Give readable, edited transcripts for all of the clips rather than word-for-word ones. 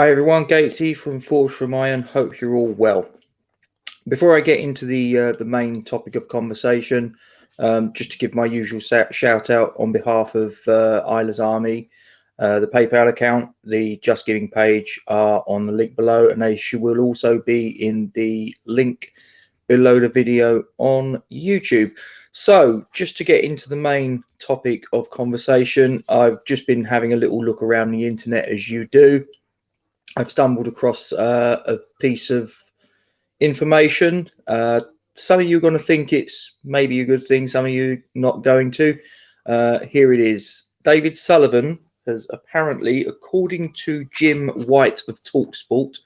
Hi everyone, Gatesy from Forge from Iron. Hope you're all well. Before I get into the main topic of conversation, just to give my usual shout out on behalf of Isla's Army, the PayPal account, the Just Giving page are on the link below, and they will also be in the link below the video on YouTube. So just to get into the main topic of conversation, I've just been having a little look around the internet as you do. I've stumbled across a piece of information. Some of you are going to think it's maybe a good thing, some of you not going to. Here it is. David Sullivan has apparently, according to Jim White of TalkSport,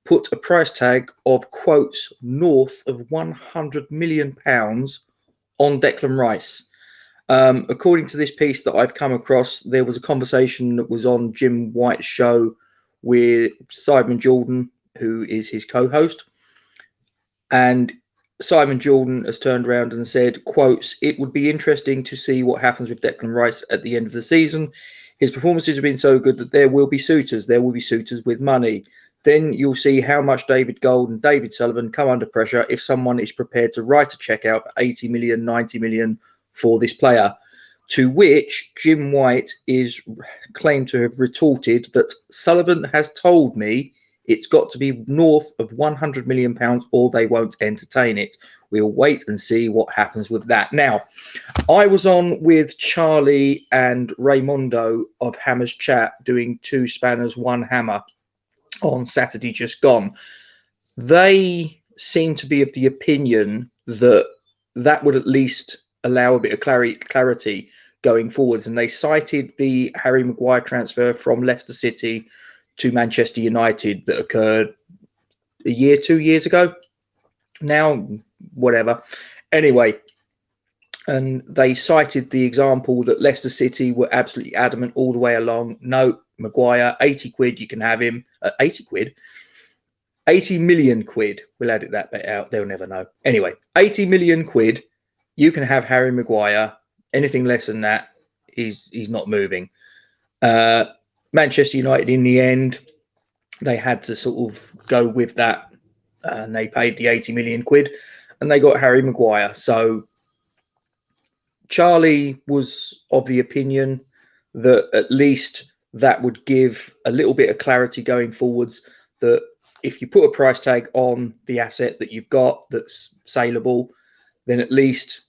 put a price tag of, quotes, north of £100 million on Declan Rice. According to this piece that I've come across, there was a conversation that was on Jim White's show with Simon Jordan, who is his co-host, and Simon Jordan has turned around and said, quotes, "It would be interesting to see what happens with Declan Rice at the end of the season. His performances have been so good that there will be suitors with money. Then you'll see how much David Gold and David Sullivan come under pressure if someone is prepared to write a check out for 80 million, 90 million for this player." To which Jim White is claimed to have retorted that Sullivan has told me it's got to be north of £100 million or they won't entertain it. We'll wait and see what happens with that. Now, I was on with Charlie and Raymondo of Hammer's Chat doing Two Spanners, One Hammer on Saturday just gone. They seem to be of the opinion that that would at least allow a bit of clarity going forwards, and they cited the Harry Maguire transfer from Leicester City to Manchester United that occurred a year, 2 years ago now, whatever. Anyway, and they cited the example that Leicester City were absolutely adamant all the way along. No, Maguire, 80 quid, you can have him. 80 quid? 80 million quid. We'll edit that bit out. They'll never know. Anyway, 80 million quid. You can have Harry Maguire. Anything less than that, he's not moving. Manchester United, in the end, they had to sort of go with that, and they paid the 80 million quid, and they got Harry Maguire. So Charlie was of the opinion that at least that would give a little bit of clarity going forwards, that if you put a price tag on the asset that you've got that's saleable, then at least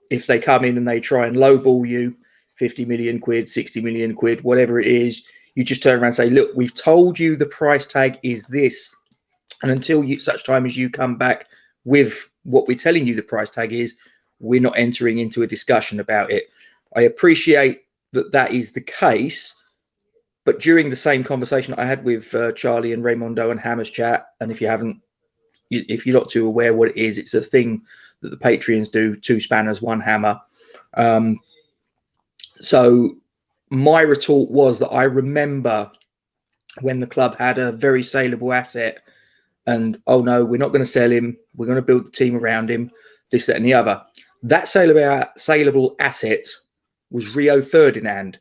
if they come in and they try and lowball you 50 million quid, 60 million quid, whatever it is, you just turn around and say, look, we've told you the price tag is this, and until such time as you come back with what we're telling you the price tag is, we're not entering into a discussion about it. I appreciate that that is the case, but during the same conversation I had with Charlie and Raymondo and Hammer's Chat, and if you're not too aware what it is, it's a thing that the Patreons do, Two Spanners, One Hammer. So my retort was that I remember when the club had a very saleable asset, and oh no, we're not going to sell him, we're going to build the team around him, this, that and the other. That saleable asset was Rio Ferdinand.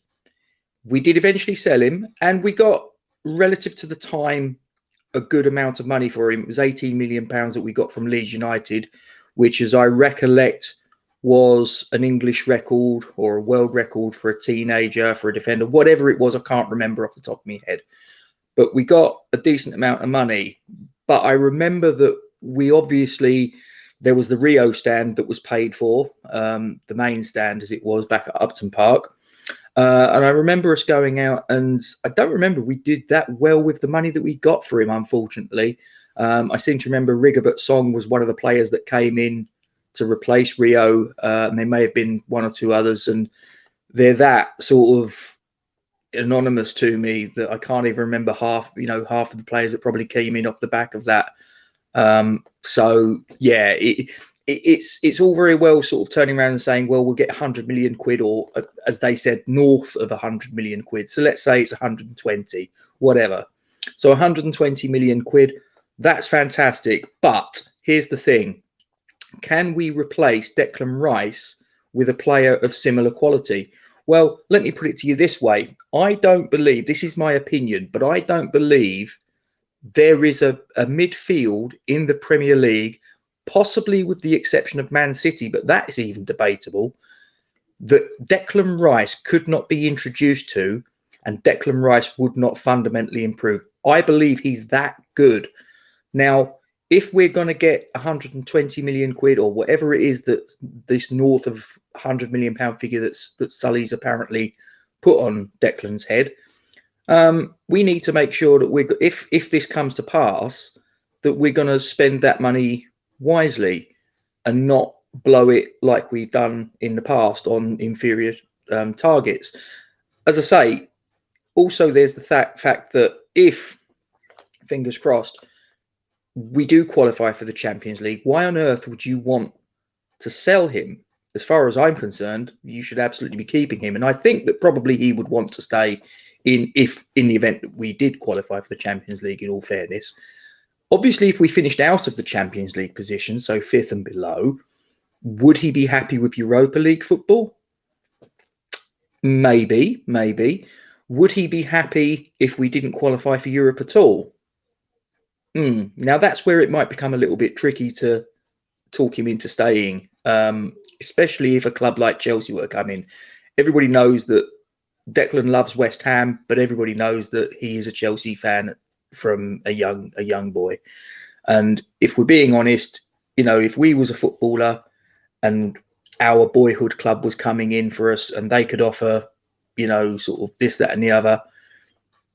We did eventually sell him, and we got, relative to the time, a good amount of money for him. It was £18 million that we got from Leeds United, which, as I recollect, was an English record or a world record for a teenager, for a defender, whatever it was. I can't remember off the top of my head, but we got a decent amount of money. But I remember that there was the Rio stand that was paid for, the main stand as it was back at Upton Park. And I remember us going out, and I don't remember we did that well with the money that we got for him, unfortunately. I seem to remember Rigobert Song was one of the players that came in to replace Rio, and there may have been one or two others, and they're that sort of anonymous to me that I can't even remember half of the players that probably came in off the back of that. So yeah, it's all very well sort of turning around and saying, well, we'll get 100 million quid, or as they said, north of 100 million quid. So let's say it's 120, whatever. So 120 million quid, that's fantastic. But here's the thing. Can we replace Declan Rice with a player of similar quality? Well, let me put it to you this way. I don't believe, this is my opinion, but I don't believe there is a midfield in the Premier League, possibly with the exception of Man City, but that is even debatable, that Declan Rice could not be introduced to and Declan Rice would not fundamentally improve. I believe he's that good. Now, if we're going to get 120 million quid or whatever it is that this north of 100 million pound figure that Sully's apparently put on Declan's head, we need to make sure that if this comes to pass, that we're going to spend that money wisely and not blow it like we've done in the past on inferior targets. As I say, also there's the fact that if, fingers crossed, we do qualify for the Champions League, why on earth would you want to sell him? As far as I'm concerned, you should absolutely be keeping him. And I think that probably he would want to stay in the event that we did qualify for the Champions League, in all fairness. Obviously, if we finished out of the Champions League position, so 5th and below, would he be happy with Europa League football? Maybe. Would he be happy if we didn't qualify for Europe at all? Now, that's where it might become a little bit tricky to talk him into staying, especially if a club like Chelsea were to come in. Everybody knows that Declan loves West Ham, but everybody knows that he is a Chelsea fan from a young boy. And if we're being honest, if we was a footballer and our boyhood club was coming in for us and they could offer, sort of this, that, and the other,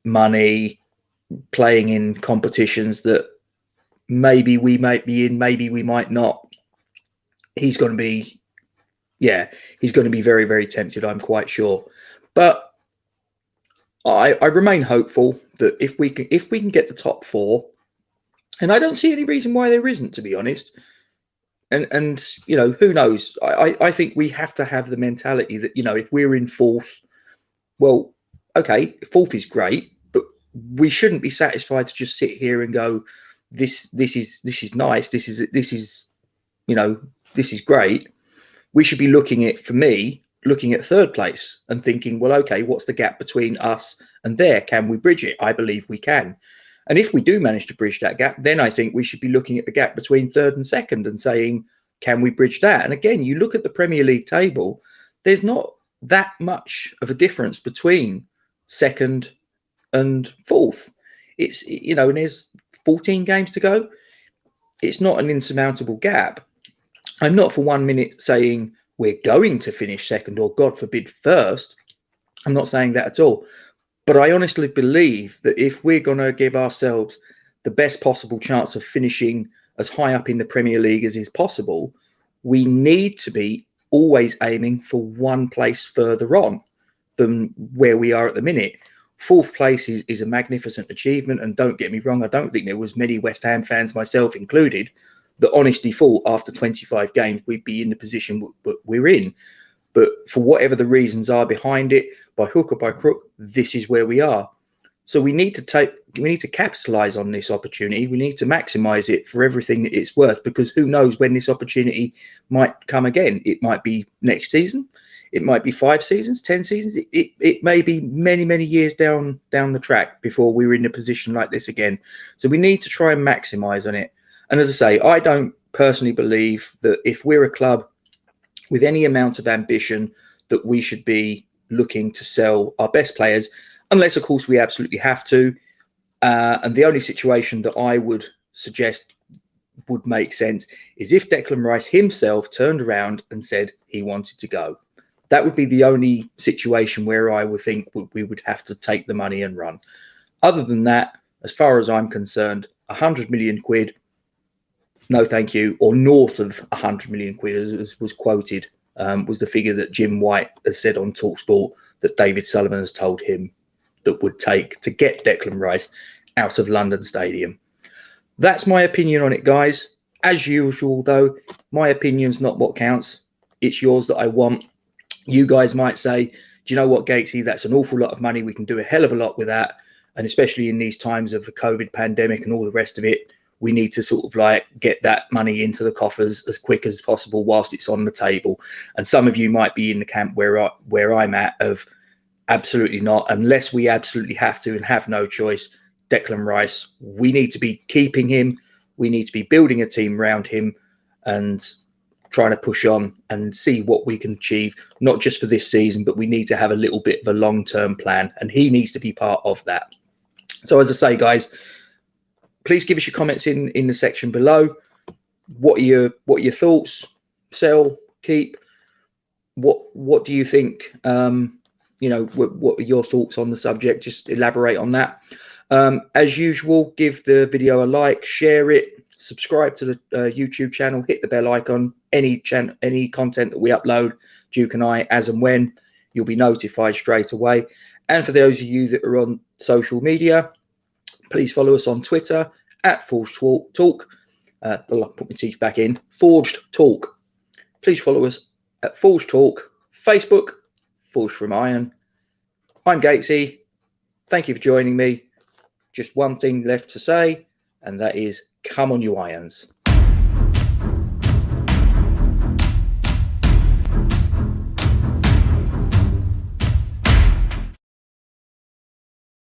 money, playing in competitions that maybe we might be in, maybe we might not, he's going to be very, very tempted, I'm quite sure. But I remain hopeful that if we can get the top 4, and I don't see any reason why there isn't, to be honest. And who knows? I think we have to have the mentality that, if we're in 4th, well, okay, 4th is great, but we shouldn't be satisfied to just sit here and go, this is nice, this is great. We should be looking at 3rd place and thinking, well, okay, what's the gap between us and there? Can we bridge it? I believe we can. And if we do manage to bridge that gap, then I think we should be looking at the gap between 3rd and 2nd and saying, can we bridge that? And again, you look at the Premier League table, there's not that much of a difference between 2nd and 4th. It's, and there's 14 games to go. It's not an insurmountable gap. I'm not for 1 minute saying we're going to finish 2nd or, God forbid, 1st. I'm not saying that at all. But I honestly believe that if we're going to give ourselves the best possible chance of finishing as high up in the Premier League as is possible, we need to be always aiming for 1 place further on than where we are at the minute. 4th place is a magnificent achievement. And don't get me wrong, I don't think there was many West Ham fans, myself included, that honestly thought after 25 games we'd be in the position we're in. But for whatever the reasons are behind it, by hook or by crook, this is where we are. So we need to capitalize on this opportunity. We need to maximize it for everything that it's worth, because who knows when this opportunity might come again. It might be next season. It might be 5 seasons, 10 seasons. It may be many, many years down the track before we're in a position like this again. So we need to try and maximize on it. And as I say, I don't personally believe that if we're a club with any amount of ambition, that we should be looking to sell our best players, unless, of course, we absolutely have to. And the only situation that I would suggest would make sense is if Declan Rice himself turned around and said he wanted to go. That would be the only situation where I would think we would have to take the money and run. Other than that, as far as I'm concerned, 100 million quid, no thank you, or north of 100 million quid, as was quoted, was the figure that Jim White has said on TalkSport that David Sullivan has told him that would take to get Declan Rice out of London Stadium. That's my opinion on it, guys. As usual, though, my opinion's not what counts. It's yours that I want. You guys might say, do you know what, Gatesy, that's an awful lot of money. We can do a hell of a lot with that. And especially in these times of the COVID pandemic and all the rest of it, we need to sort of like get that money into the coffers as quick as possible whilst it's on the table. And some of you might be in the camp where I'm at of absolutely not, unless we absolutely have to and have no choice. Declan Rice, we need to be keeping him. We need to be building a team around him and trying to push on and see what we can achieve, not just for this season, but we need to have a little bit of a long-term plan, and he needs to be part of that. So as I say, guys, please give us your comments in the section below. What are your thoughts? Sell, keep? What do you think? You know, what are your thoughts on the subject? Just elaborate on that. As usual, give the video a like, share it, subscribe to the YouTube channel, hit the bell icon. Any content that we upload, Duke and I, as and when, you'll be notified straight away. And for those of you that are on social media, please follow us on Twitter at Forged Talk. I'll put my teeth back in. Forged Talk. Please follow us at Forged Talk. Facebook, Forged from Iron. I'm Gatesy. Thank you for joining me. Just one thing left to say, and that is, come on, you irons.